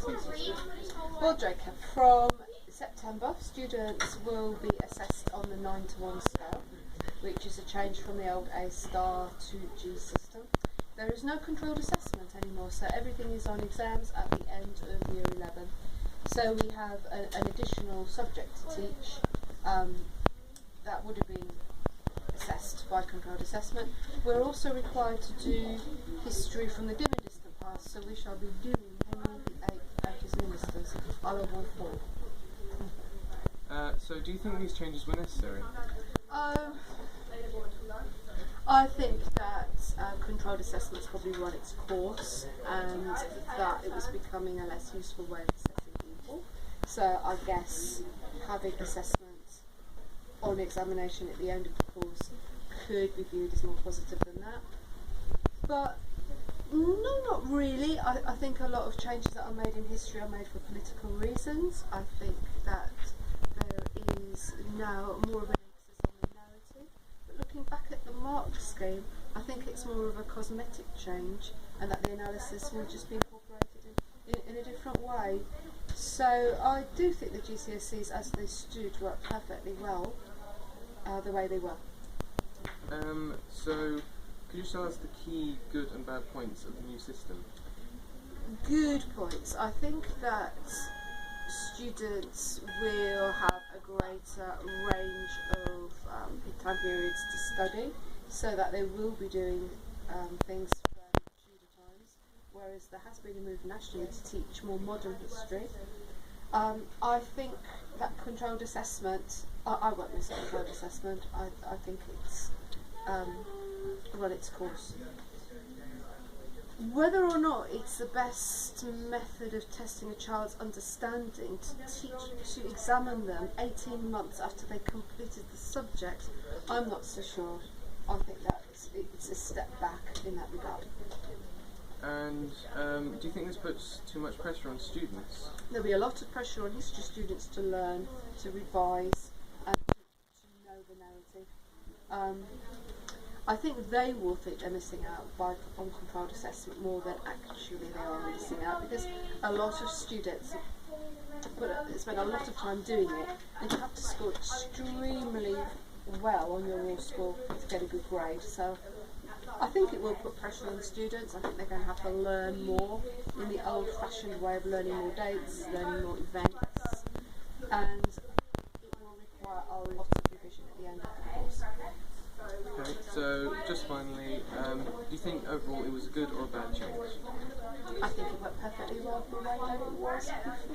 Well, Jacob, from September, students will be assessed on the 9 to 1 scale, which is a change from the old A star to G system. There is no controlled assessment anymore, so everything is on exams at the end of year 11. So we have an additional subject to teach that would have been assessed by controlled assessment. We're also required to do history from the dim and distant past, so we shall be doing Henry VIII and his ministers, Oliver Four. So do you think these changes were necessary? I think that controlled assessment's probably run its course, and that it was becoming a less useful way of assessing people. So I guess having assessment on examination at the end of the course could be viewed as more positive than that. But no, not really. I think a lot of changes that are made in history are made for political reasons. I think that there is now more of an emphasis on the narrative. But looking back at the mark scheme, I think it's more of a cosmetic change, and that the analysis will just be incorporated in a different way. So I do think the GCSEs as they stood worked perfectly well the way they were. So could you tell us the key good and bad points of the new system? Good points. I think that students will have a greater range of time periods to study, so that they will be doing things from Tudor times, whereas there has been a move nationally to teach more modern history. I think that controlled assessment, I won't miss controlled assessment. I think it's run its course. Whether or not it's the best method of testing a child's understanding to examine them 18 months after they completed the subject, I'm not so sure. I think that it's a step back in that regard. And do you think this puts too much pressure on students? There'll be a lot of pressure on history students to learn, to revise, and to know the narrative. I think they will think they're missing out on controlled assessment more than actually they are missing out, because a lot of students spend a lot of time doing it, and you have to score extremely well on your raw score to get a good grade. So I think it will put pressure on the students. I think they're going to have to learn more in the old-fashioned way of learning more dates, learning more events, and it will require a lot of revision at the end of the course. Okay, so just finally, do you think overall it was a good or a bad change? I think it worked perfectly well for the way that it was before.